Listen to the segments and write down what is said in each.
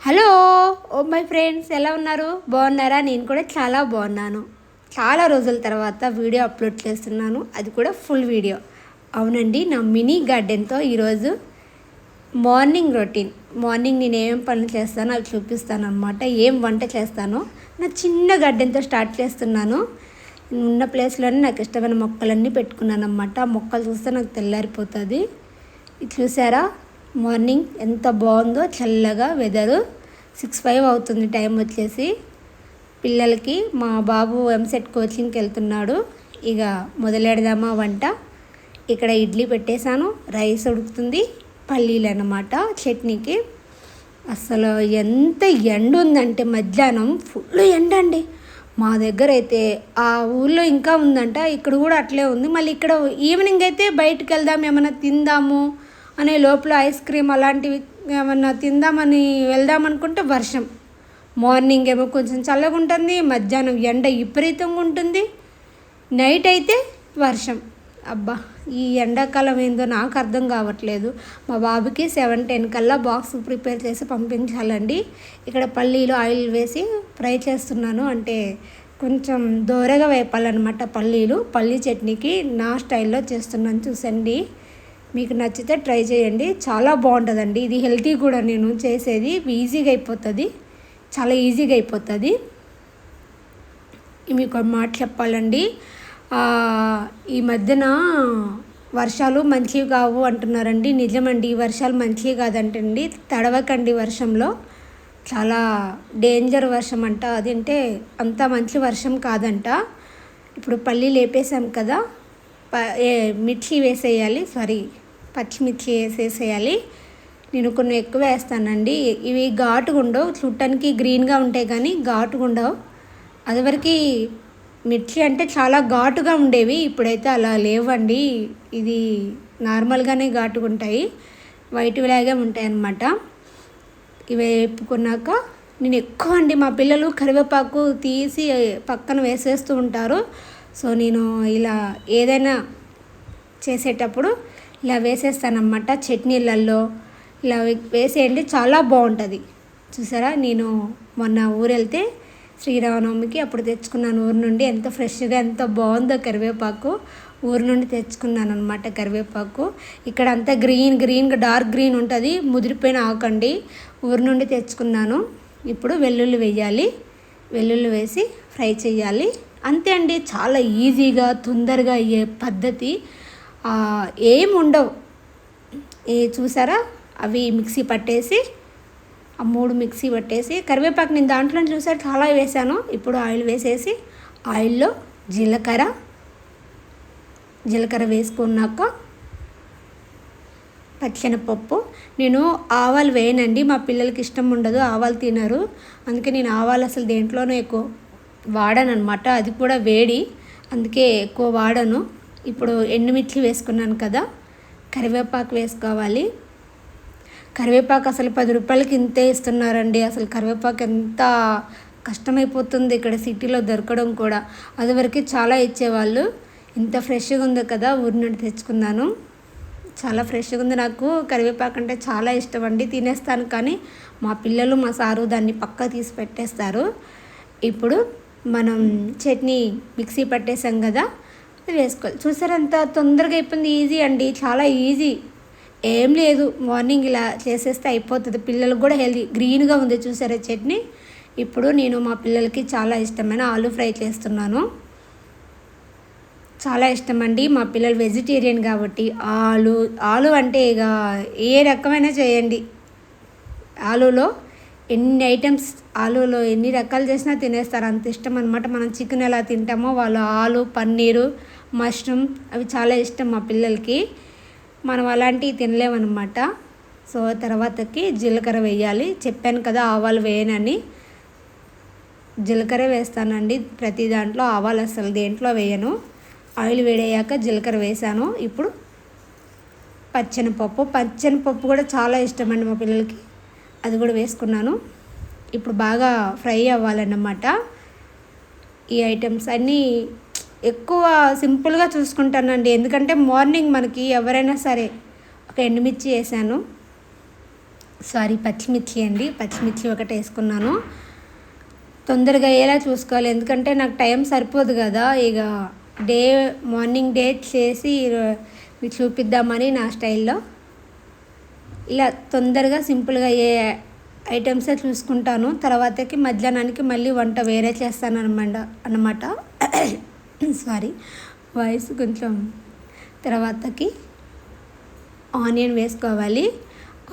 Hello oh my friends, ఎలా ఉన్నారు? బాగున్నారా? నేను కూడా చాలా బాగున్నాను. చాలా రోజుల తర్వాత వీడియో అప్లోడ్ చేస్తున్నాను, అది కూడా ఫుల్ వీడియో. అవునండి, నా మినీ గార్డెన్తో ఈరోజు మార్నింగ్ నేను ఏం పనులు చేస్తానో అవి చూపిస్తాను అనమాట. ఏం వంట చేస్తానో నా చిన్న గార్డెన్తో స్టార్ట్ చేస్తున్నాను. ఉన్న ప్లేస్లోనే నాకు ఇష్టమైన మొక్కలన్నీ పెట్టుకున్నాను అనమాట. ఆ మొక్కలు చూస్తే నాకు తెల్లారిపోతుంది. ఇది చూసారా? మార్నింగ్ ఎంత బాగుందో, చల్లగా వెదరు. 6:05 అవుతుంది టైం వచ్చేసి. పిల్లలకి మా బాబు ఎంసెట్ కోచింగ్కి వెళ్తున్నాడు. ఇక మొదలెడదామా వంట. ఇక్కడ ఇడ్లీ పెట్టేశాను, రైస్ ఉడుకుతుంది, పల్లీలు అన్నమాట చట్నీకి. అసలు ఎంత ఎండ ఉందంటే మధ్యాహ్నం ఫుల్ ఎండ అండి. మా దగ్గర అయితే ఆ ఊళ్ళో ఇంకా ఉందంట, ఇక్కడ కూడా అట్లే ఉంది. మళ్ళీ ఇక్కడ ఈవినింగ్ అయితే బయటకు వెళ్దాం, ఏమైనా తిందాము అనే లోపల ఐస్ క్రీమ్ అలాంటివి ఏమన్నా తిందామని వెళ్దామనుకుంటే వర్షం. మార్నింగ్ ఏమో కొంచెం చల్లగా ఉంటుంది, మధ్యాహ్నం ఎండ విపరీతంగా ఉంటుంది, నైట్ అయితే వర్షం. అబ్బా, ఈ ఎండాకాలం ఏందో నాకు అర్థం కావట్లేదు. మా బాబుకి 7:10 కల్లా బాక్స్ ప్రిపేర్ చేసి పంపించాలండి. ఇక్కడ పల్లీలు ఆయిల్ వేసి ఫ్రై చేస్తున్నాను, అంటే కొంచెం దోరగా వేపాలన్నమాట పల్లీలు. పల్లీ చట్నీకి నా స్టైల్లో చేస్తున్నాను, చూసండి. మీకు నచ్చితే ట్రై చేయండి, చాలా బాగుంటుందండి. ఇది హెల్తీ కూడా, నేను చేసేది ఈజీగా అయిపోతుంది, చాలా ఈజీగా అయిపోతుంది. మీకు ఒక మాట చెప్పాలండి, ఈ మధ్యన వర్షాలు మంచివి కావు అంటున్నారండి. నిజమండి, ఈ వర్షాలు మంచివి కాదంటండి. తడవకండి వర్షంలో, చాలా డేంజర్ వర్షం అంట. అదంటే అంత మంచి వర్షం కాదంట. ఇప్పుడు పల్లీలు వేపేసాం కదా, మిర్చి వేసేయాలి, పచ్చిమిర్చి వేసేసేయాలి. నేను కొన్ని ఎక్కువ వేస్తానండి. ఇవి ఘాటుగా ఉండవు, చూడటానికి గ్రీన్గా ఉంటాయి కానీ ఘాటుగా ఉండవు. అదివరకు మిర్చి అంటే చాలా ఘాటుగా ఉండేవి, ఇప్పుడైతే అలా లేవండి. ఇది నార్మల్గానే ఘాటుగా ఉంటాయి, వైట్లాగే ఉంటాయి అన్నమాట. ఇవి వేపుకున్నాక నేను ఎక్కువ అండి, మా పిల్లలు కరివేపాకు తీసి పక్కన వేసేస్తూ ఉంటారు. సో నేను ఇలా ఏదైనా చేసేటప్పుడు ఇలా వేసేస్తానన్నమాట. చట్నీలలో ఇలా వేసేయండి, చాలా బాగుంటుంది. చూసారా, నేను మొన్న ఊరు వెళ్తే శ్రీరామనవమికి అప్పుడు తెచ్చుకున్నాను ఊరు నుండి. ఎంత ఫ్రెష్గా ఎంత బాగుందో కరివేపాకు. ఊరు నుండి తెచ్చుకున్నాను అనమాట కరివేపాకు. ఇక్కడ అంతా గ్రీన్గా డార్క్ గ్రీన్ ఉంటుంది, ముదిరిపోయిన ఆకండి. ఊరు నుండి తెచ్చుకున్నాను. ఇప్పుడు వెల్లుల్లి వేయాలి, వెల్లుల్లి వేసి ఫ్రై చేయాలి, అంతే అండి. చాలా ఈజీగా తొందరగా అయ్యే పద్ధతి. ఏం ఉండవు. చూసారా, అవి మిక్సీ పట్టేసి, ఆ 3 మిక్సీ పట్టేసి, కరివేపాకు నేను దాంట్లో చూసారు చాలా వేసాను. ఇప్పుడు ఆయిల్ వేసేసి, ఆయిల్లో జీలకర్ర వేసుకున్నాక పచ్చెనపప్పు. నేను ఆవాలు వేయనండి, మా పిల్లలకి ఇష్టం ఉండదు, ఆవాలు తినరు. అందుకే నేను ఆవాలు అసలు దేంట్లోనూ ఎక్కువ వాడను అనమాట. అది కూడా వేడి, అందుకే ఎక్కువ వాడను. ఇప్పుడు ఎండుమిర్చి వేసుకున్నాను కదా, కరివేపాకు వేసుకోవాలి. కరివేపాకు అసలు 10 రూపాయలకి ఇంతే ఇస్తున్నారండి. అసలు కరివేపాకు ఎంత కష్టమైపోతుంది ఇక్కడ సిటీలో దొరకడం కూడా. అదివరకు చాలా ఇచ్చేవాళ్ళు. ఇంత ఫ్రెష్గా ఉంది కదా, ఊరి నుండి తెచ్చుకున్నాను, చాలా ఫ్రెష్గా ఉంది. నాకు కరివేపాకు అంటే చాలా ఇష్టం అండి, తినేస్తాను. కానీ మా పిల్లలు మా సారు దాన్ని పక్క తీసి పెట్టేస్తారు. ఇప్పుడు మనం చట్నీ మిక్సీ పట్టేసాం కదా, అది వేసుకోవాలి. చూసారు ఎంత తొందరగా అయిపోయింది, ఈజీ అండి, చాలా ఈజీ. ఏం లేదు, మార్నింగ్ ఇలా చేసేస్తే అయిపోతుంది. పిల్లలకు కూడా హెల్తీ, గ్రీన్గా ఉంది చూసారా చట్నీ. ఇప్పుడు నేను మా పిల్లలకి చాలా ఇష్టమైన ఆలు ఫ్రై చేస్తున్నాను. చాలా ఇష్టం అండి, మా పిల్లలు వెజిటేరియన్ కాబట్టి ఆలు అంటే ఇక ఏ రకమైనా చేయండి. ఆలులో ఎన్ని రకాలు చేసినా తినేస్తారు, అంత ఇష్టం అనమాట. మనం చికెన్ ఎలా తింటామో వాళ్ళు ఆలు, పన్నీరు, మష్రూమ్ అవి చాలా ఇష్టం మా పిల్లలకి. మనం అలాంటివి తినలేమన్నమాట. సో తర్వాతకి జీలకర్ర వేయాలి. చెప్పాను కదా ఆవాలు వేయనని, జీలకర్ర వేస్తానండి ప్రతి దాంట్లో, ఆవాలు అసలు దేంట్లో వేయను. ఆయిల్ వేడయ్యాక జీలకర్ర వేసాను. ఇప్పుడు పచ్చెనపప్పు కూడా చాలా ఇష్టం అండి మా పిల్లలకి, అది కూడా వేసుకున్నాను. ఇప్పుడు బాగా ఫ్రై అవ్వాలన్నమాట. ఈ ఐటమ్స్ అన్నీ ఎక్కువ సింపుల్గా చూసుకుంటానండి, ఎందుకంటే మార్నింగ్ మనకి ఎవరైనా సరే. ఒక ఎండుమిర్చి వేసాను, పచ్చిమిర్చి అండి. పచ్చిమిర్చి ఒకటి వేసుకున్నాను. తొందరగా అయ్యేలా చూసుకోవాలి, ఎందుకంటే నాకు టైం సరిపోదు కదా. ఇక మార్నింగ్ చేసి మీకు చూపిద్దామని నా స్టైల్లో ఇలా తొందరగా సింపుల్గా అయ్యే ఐటమ్సే చూసుకుంటాను. తర్వాతకి మధ్యాహ్నానికి మళ్ళీ వంట వేరే చేస్తాను అన్నమాట. వాయిస్ కొంచెం. తర్వాతకి ఆనియన్ వేసుకోవాలి.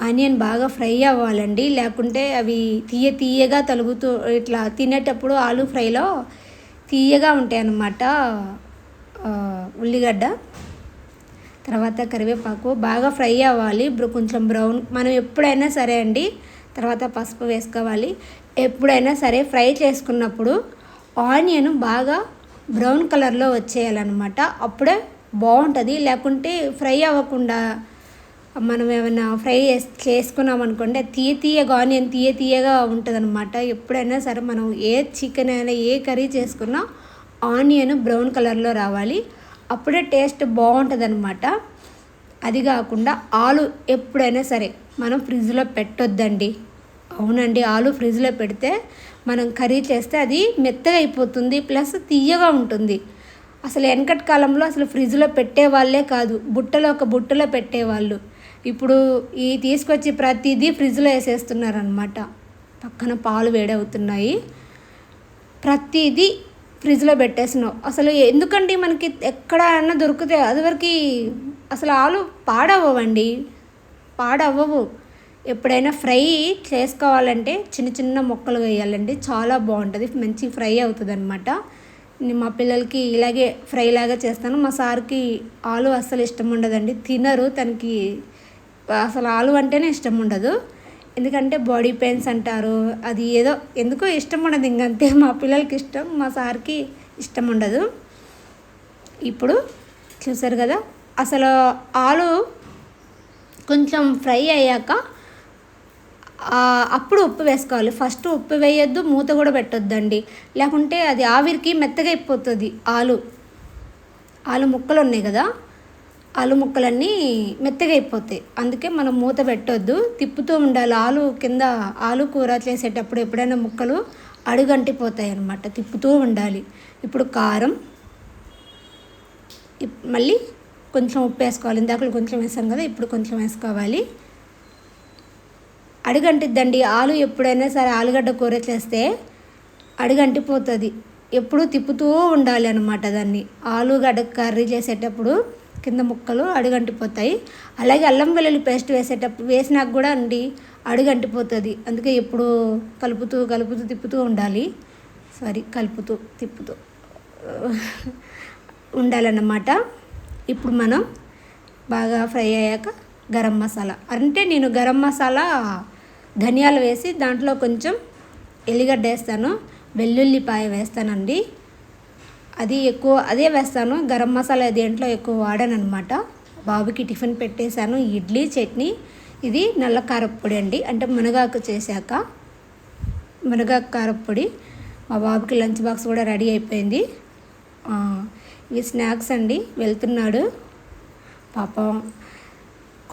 ఆనియన్ బాగా ఫ్రై అవ్వాలండి, లేకుంటే అవి తీయగా తలుగుతూ ఇట్లా తినేటప్పుడు ఆలు ఫ్రైలో తీయగా ఉంటాయి అన్నమాట ఉల్లిగడ్డ. తర్వాత కరివేపాకు బాగా ఫ్రై అవ్వాలి, కొంచెం బ్రౌన్. మనం ఎప్పుడైనా సరే అండి, తర్వాత పసుపు వేసుకోవాలి. ఎప్పుడైనా సరే ఫ్రై చేసుకున్నప్పుడు ఆనియన్ బాగా బ్రౌన్ కలర్లో వచ్చేయాలన్నమాట, అప్పుడే బాగుంటుంది. లేకుంటే ఫ్రై అవ్వకుండా మనం ఏమైనా ఫ్రై చేసుకున్నాం అనుకోండి, తీయగా ఆనియన్ తీయగా ఉంటుంది అనమాట. ఎప్పుడైనా సరే మనం ఏ చికెన్ అయినా ఏ కర్రీ చేసుకున్నా ఆనియన్ బ్రౌన్ కలర్లో రావాలి, అప్పుడే టేస్ట్ బాగుంటుంది అనమాట. అది కాకుండా ఆలు ఎప్పుడైనా సరే మనం ఫ్రిడ్జ్లో పెట్టొద్దండి. అవునండి, ఆలు ఫ్రిడ్జ్లో పెడితే మనం కర్రీ చేస్తే అది మెత్తగా అయిపోతుంది, ప్లస్ తీయగా ఉంటుంది. అసలు వెనకటి కాలంలో అసలు ఫ్రిడ్జ్లో పెట్టేవాళ్ళే కాదు, బుట్టలో పెట్టేవాళ్ళు. ఇప్పుడు ఈ తీసుకొచ్చి ప్రతిదీ ఫ్రిడ్జ్లో వేసేస్తున్నారనమాట. పక్కన పాలు వేడవుతున్నాయి, ప్రతిదీ ఫ్రిడ్జ్లో పెట్టేసినావు. అసలు ఎందుకండి, మనకి ఎక్కడైనా దొరికితే అదివరకు అసలు ఆలు పాడవ్వవు. ఎప్పుడైనా ఫ్రై చేసుకోవాలంటే చిన్న ముక్కలు వేయాలండి, చాలా బాగుంటుంది, మంచి ఫ్రై అవుతుంది అనమాట. మా పిల్లలకి ఇలాగే ఫ్రై లాగా చేస్తాను. మా సార్కి ఆలు అస్సలు ఇష్టం ఉండదండి, తినరు. తనకి అసలు ఆలు అంటేనే ఇష్టం ఉండదు, ఎందుకంటే బాడీ పెయిన్స్ అంటారు. అది ఏదో ఎందుకో ఇష్టం ఉండదు, ఇంకంతే. మా పిల్లలకి ఇష్టం, మా సార్కి ఇష్టం ఉండదు. ఇప్పుడు చూసారు కదా, అసలు ఆలు కొంచెం ఫ్రై అయ్యాక అప్పుడు ఉప్పు వేసుకోవాలి. ఫస్ట్ ఉప్పు వేయొద్దు, మూత కూడా పెట్టొద్దండి, లేకుంటే అది ఆవిరికి మెత్తగా అయిపోతుంది. ఆలు ముక్కలు ఉన్నాయి కదా, ఆలు ముక్కలన్నీ మెత్తగా అయిపోతాయి, అందుకే మనం మూత పెట్టొద్దు, తిప్పుతూ ఉండాలి. ఆలు కూర చేసేటప్పుడు ఎప్పుడైనా ముక్కలు అడుగంటిపోతాయి అన్నమాట, తిప్పుతూ ఉండాలి. ఇప్పుడు కారం, మళ్ళీ కొంచెం ఉప్పు వేసుకోవాలి. ఇందాక కొంచెం వేసాం కదా, ఇప్పుడు కొంచెం వేసుకోవాలి. అడుగంటిద్దండి ఆలు. ఎప్పుడైనా సరే ఆలుగడ్డ కూర చేస్తే అడుగంటిపోతుంది, ఎప్పుడూ తిప్పుతూ ఉండాలి అన్నమాట దాన్ని. ఆలుగడ్డ కర్రీ చేసేటప్పుడు కింద ముక్కలు అడుగంటిపోతాయి. అలాగే అల్లం వెల్లుల్లి పేస్ట్ వేసినాక కూడా అండి అడుగంటిపోతుంది, అందుకే ఎప్పుడు కలుపుతూ తిప్పుతూ ఉండాలి. తిప్పుతూ ఉండాలన్నమాట. ఇప్పుడు మనం బాగా ఫ్రై అయ్యాక గరం మసాలా, అంటే నేను గరం మసాలా ధనియాలు వేసి దాంట్లో కొంచెం ఎల్లిగడ్డ వేస్తాను, వెల్లుల్లిపాయ వేస్తానండి. అదే వేస్తాను. గరం మసాలా దేంట్లో ఎక్కువ వాడాను అనమాట. బాబుకి టిఫిన్ పెట్టేశాను, ఇడ్లీ, చట్నీ. ఇది నల్ల కారప్పొడి అండి, అంటే మునగాకు చేశాక మునగాకు కారప్పొడి. మా బాబుకి లంచ్ బాక్స్ కూడా రెడీ అయిపోయింది. ఇవి స్నాక్స్ అండి. వెళ్తున్నాడు పాపం.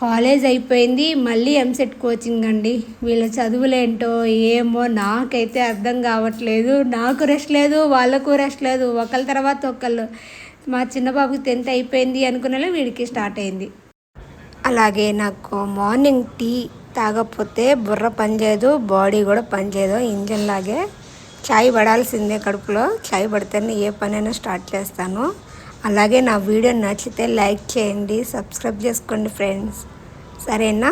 కాలేజ్ అయిపోయింది, మళ్ళీ ఎంసెట్ కోచింగ్ అండి. వీళ్ళ చదువులేంటో ఏమో నాకైతే అర్థం కావట్లేదు. నాకు రెస్ట్ లేదు, వాళ్ళకు రెస్ట్ లేదు, ఒకళ్ళ తర్వాత ఒకళ్ళు. మా చిన్న బాబుకి 10th అయిపోయింది అనుకునే వీడికి స్టార్ట్ అయింది. అలాగే నాకు మార్నింగ్ టీ తాగకపోతే బుర్ర పనిచేయదు, బాడీ కూడా పనిచేయదు. ఇంజన్ లాగే చాయ్ పడాల్సిందే కడుపులో. చాయ్ పడితేనే ఏ పనైనా స్టార్ట్ చేస్తాను. అలాగే నా వీడియో నచ్చితే లైక్ చేయండి, సబ్స్క్రైబ్ చేసుకోండి ఫ్రెండ్స్, సరేనా?